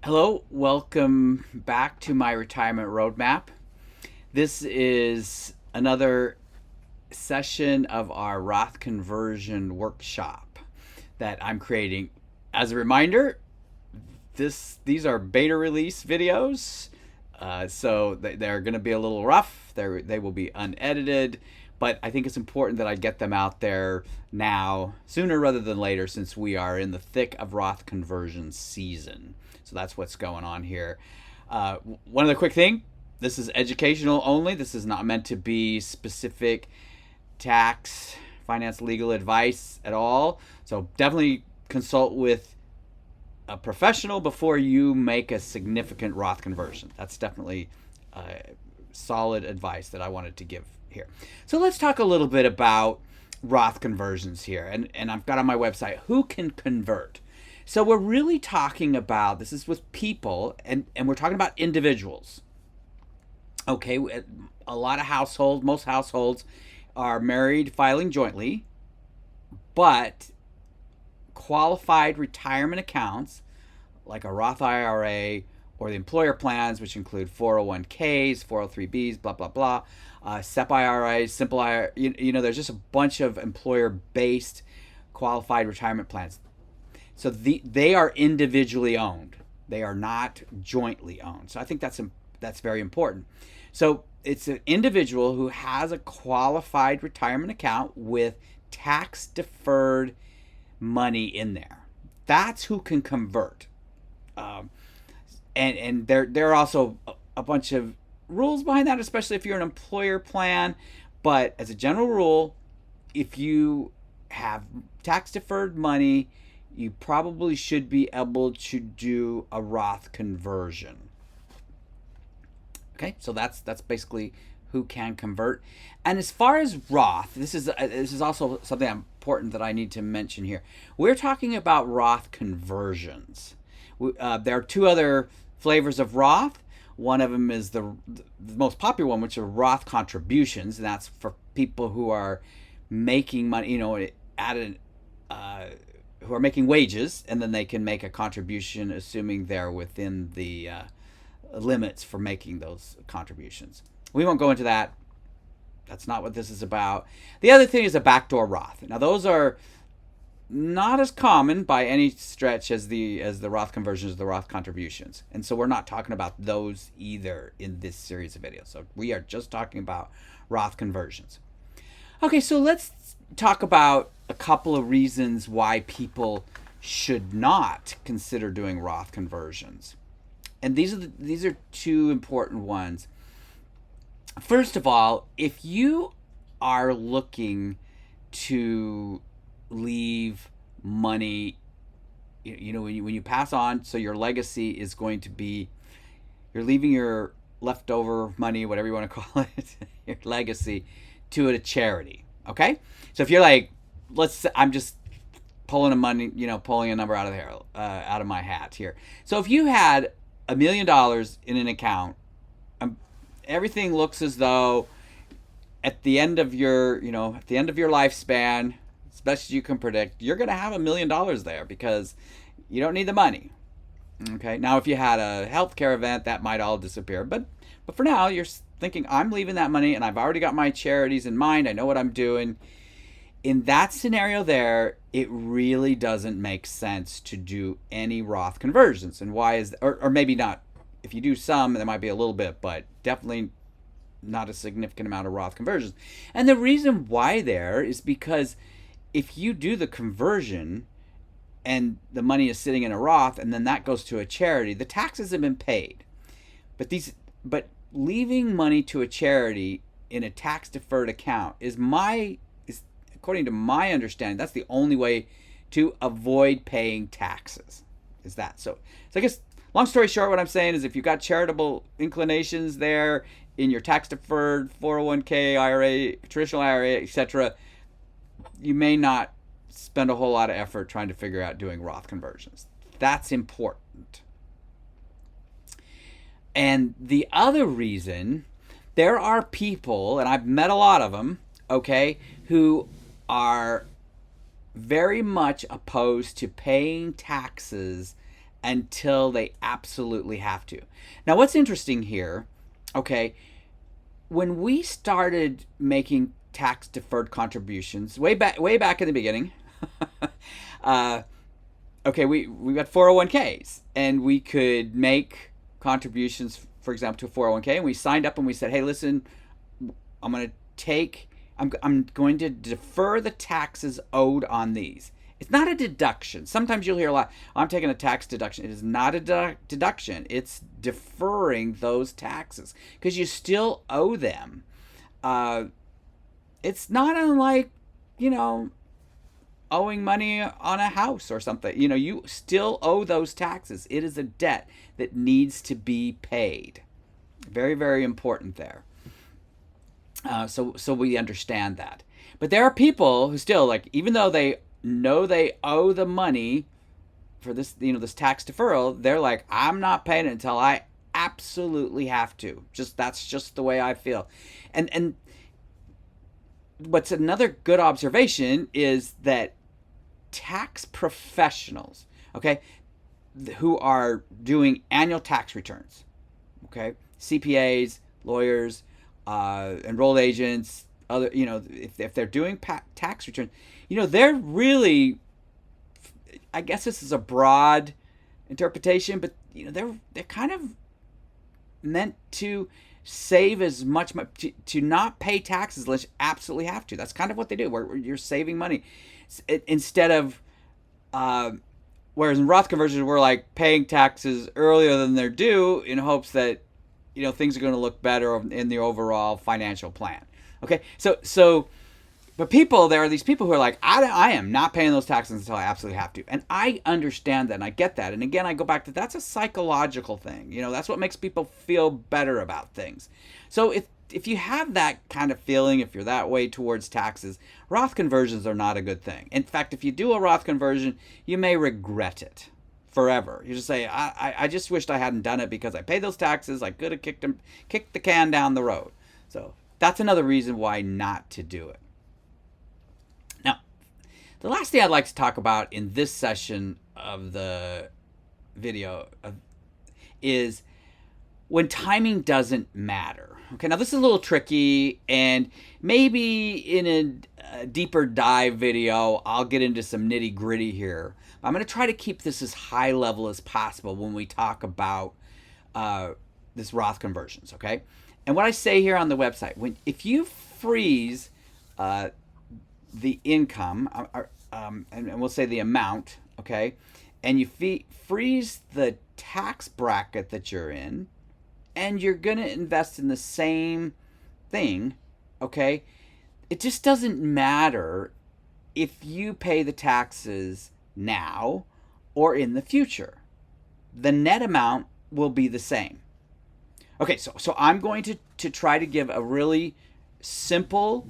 Hello, welcome back to my retirement roadmap. This is another session of our Roth conversion workshop that I'm creating. As a reminder, these are beta release videos, so they're going to be a little rough. They will be unedited, but I think it's important that I get them out there now, sooner rather than later, since we are in the thick of Roth conversion season. So that's what's going on here. One other quick thing: this is educational only. This is not meant to be specific tax, finance, legal advice at all. So definitely consult with a professional before you make a significant Roth conversion. That's definitely solid advice that I wanted to give here. So let's talk a little bit about Roth conversions here. And I've got on my website who can convert. So we're really talking about, this is with people, and we're talking about individuals. Okay, a lot of households, most households are married filing jointly, but qualified retirement accounts like a Roth IRA or the employer plans, which include 401ks, 403bs, blah, blah, blah, SEP IRAs, simple IRA, there's just a bunch of employer-based qualified retirement plans. So they are individually owned. They are not jointly owned. So I think that's very important. So it's an individual who has a qualified retirement account with tax deferred money in there. That's who can convert. And there are also a bunch of rules behind that, especially if you're an employer plan. But as a general rule, if you have tax deferred money, you probably should be able to do a Roth conversion. Okay, so that's basically who can convert. And as far as Roth, this is also something important that I need to mention here. We're talking about Roth conversions. There are two other flavors of Roth. One of them is the most popular one, which are Roth contributions, and that's for people who are making money, who are making wages, and then they can make a contribution, assuming they're within the limits for making those contributions. We won't go into that. That's not what this is about. The other thing is a backdoor Roth. Now, those are not as common by any stretch as the Roth conversions, the Roth contributions. And so we're not talking about those either in this series of videos. So we are just talking about Roth conversions. Okay, so let's talk about a couple of reasons why people should not consider doing Roth conversions. And these are two important ones. First of all, if you are looking to leave money, when you pass on, so your legacy is going to be, you're leaving your leftover money, whatever you want to call it, your legacy, to a charity. Okay, so if you're like, I'm just pulling pulling a number out of out of my hat here. So if you had $1 million in an account, everything looks as though at the end of your lifespan, as best as you can predict, you're going to have $1 million there because you don't need the money. Okay. Now, if you had a healthcare event, that might all disappear. But for now, you're thinking, I'm leaving that money, and I've already got my charities in mind. I know what I'm doing. In that scenario there, it really doesn't make sense to do any Roth conversions. And why is that? Or maybe not. If you do some, there might be a little bit, but definitely not a significant amount of Roth conversions. And the reason why there is because if you do the conversion and the money is sitting in a Roth and then that goes to a charity, the taxes have been paid. But leaving money to a charity in a tax deferred account is according to my understanding, that's the only way to avoid paying taxes. Is that so? I guess, long story short, what I'm saying is if you've got charitable inclinations there in your tax deferred 401k, IRA, traditional IRA, etc., you may not spend a whole lot of effort trying to figure out doing Roth conversions. That's important. And the other reason, there are people, and I've met a lot of them, okay, who are very much opposed to paying taxes until they absolutely have to. Now, what's interesting here, okay, when we started making tax deferred contributions way back in the beginning, uh, okay, we got 401ks, and we could make contributions, for example, to a 401k, and we signed up and we said, hey, listen, I'm going to I'm going to defer the taxes owed on these. It's not a deduction. Sometimes you'll hear a lot, I'm taking a tax deduction. It is not a deduction. It's deferring those taxes because you still owe them. It's not unlike, owing money on a house or something. You still owe those taxes. It is a debt that needs to be paid. Very, very important there. So we understand that. But there are people who still, like, even though they know they owe the money for this, this tax deferral, they're like, I'm not paying it until I absolutely have to. That's just the way I feel. And what's another good observation is that tax professionals, okay, who are doing annual tax returns, okay, CPAs, lawyers, enrolled agents, other, if they're doing tax returns, they're really, I guess this is a broad interpretation, but they're kind of meant to save as much to not pay taxes unless you absolutely have to. That's kind of what they do, where you're saving money instead of whereas in Roth conversions we're like paying taxes earlier than they're due in hopes that things are going to look better in the overall financial plan. Okay, so but there are these people who are like, I am not paying those taxes until I absolutely have to. And I understand that, and I get that. And again, I go back to, that's a psychological thing. That's what makes people feel better about things. So if you have that kind of feeling, if you're that way towards taxes, Roth conversions are not a good thing. In fact, if you do a Roth conversion, you may regret it forever. You just say, I just wished I hadn't done it because I paid those taxes. I could have kicked the can down the road. So that's another reason why not to do it. Now, the last thing I'd like to talk about in this session of the video is when timing doesn't matter. Okay, now this is a little tricky, and maybe in a deeper dive video, I'll get into some nitty gritty here. I'm going to try to keep this as high level as possible when we talk about this Roth conversions, okay? And what I say here on the website, if you freeze the income, and we'll say the amount, okay, and you freeze the tax bracket that you're in, and you're going to invest in the same thing, okay, it just doesn't matter if you pay the taxes now or in the future. The net amount will be the same. Okay, so I'm going to try to give a really simple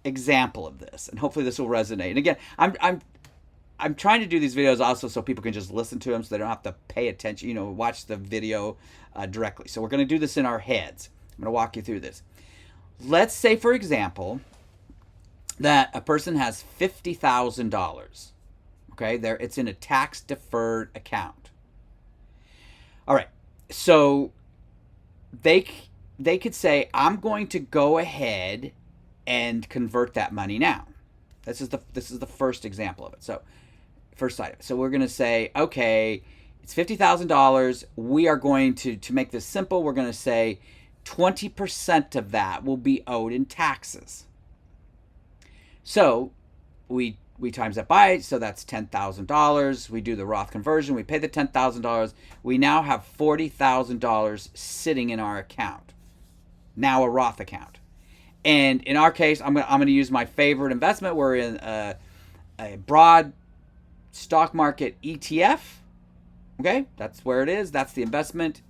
example of this, and hopefully this will resonate. And again, I'm trying to do these videos also so people can just listen to them, so they don't have to pay attention, watch the video directly. So we're going to do this in our heads. I'm going to walk you through this. Let's say, for example, that a person has $50,000. Okay, it's in a tax deferred account. All right, so they could say, I'm going to go ahead and convert that money now. This is the first example of it. So first side of it. So we're going to say, okay, it's $50,000. We are going to make this simple. We're going to say 20% of that will be owed in taxes. So we times that by, so that's $10,000. We do the Roth conversion. We pay the $10,000. We now have $40,000 sitting in our account. Now a Roth account. And in our case, I'm going to use my favorite investment. We're in a broad stock market ETF. Okay, that's where it is. That's the investment.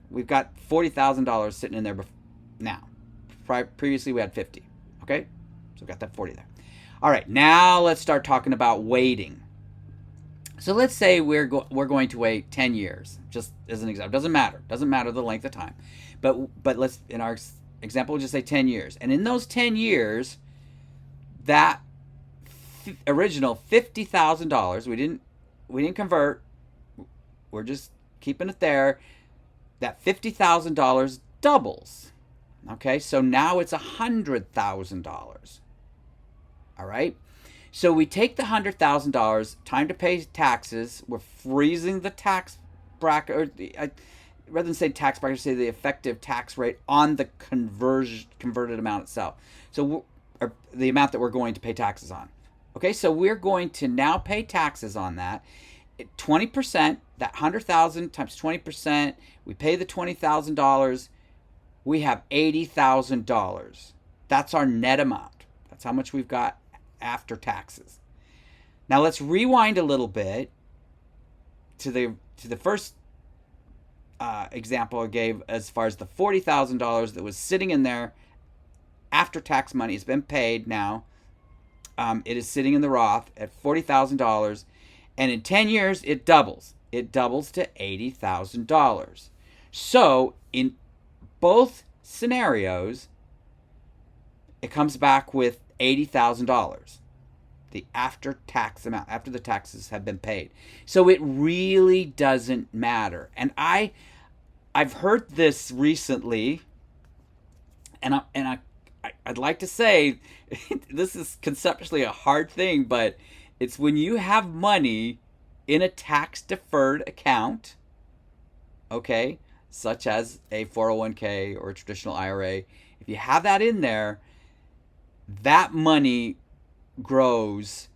We've got $40,000 sitting in there now. Previously, we had 50. Okay, so we've got that 40 there. All right, now let's start talking about waiting. So let's say we're going to wait 10 years, just as an example. Doesn't matter the length of time, but let's, in our example, we'll just say 10 years. And in those 10 years, that original $50,000, we didn't we didn't convert. We're just keeping it there. That $50,000 doubles. Okay, so now it's $100,000. All right. So we take the $100,000, time to pay taxes. We're freezing the tax bracket, or rather than say tax bracket, say the effective tax rate on the converted amount itself. So or the amount that we're going to pay taxes on. Okay, so we're going to now pay taxes on that. 20%, that 100,000 times 20%, we pay the $20,000. We have $80,000. That's our net amount. That's how much we've got after taxes. Now let's rewind a little bit to the first example I gave, as far as the $40,000 that was sitting in there after tax money has been paid now. It is sitting in the Roth at $40,000, and in 10 years it doubles. It doubles to $80,000. So in both scenarios, it comes back with $80,000, the after-tax amount, after the taxes have been paid. So it really doesn't matter. And I've heard this recently, and I'd like to say this is conceptually a hard thing, but it's when you have money in a tax-deferred account, okay, such as a 401k or a traditional IRA, if you have that in there, that money grows,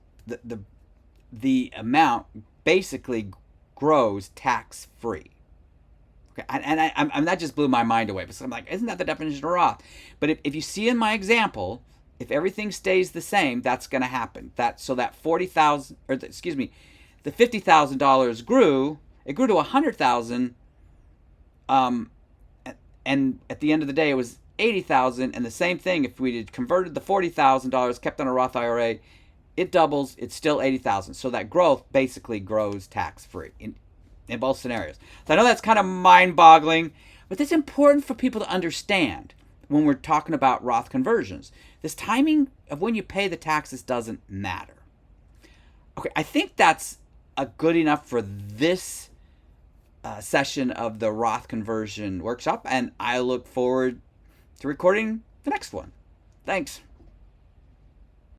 the amount basically grows tax-free. Okay, and that just blew my mind away. Because I'm like, isn't that the definition of Roth? But if you see in my example, if everything stays the same, that's going to happen. So that $40,000, or the $50,000 grew. It grew to $100,000. And at the end of the day, it was $80,000. And the same thing, if we had converted the $40,000, kept on a Roth IRA, it doubles. It's still $80,000. So that growth basically grows tax-free in both scenarios. So I know that's kind of mind-boggling, but that's important for people to understand when we're talking about Roth conversions. This timing of when you pay the taxes doesn't matter. Okay, I think that's good enough for this session of the Roth conversion workshop, and I look forward to recording the next one. Thanks.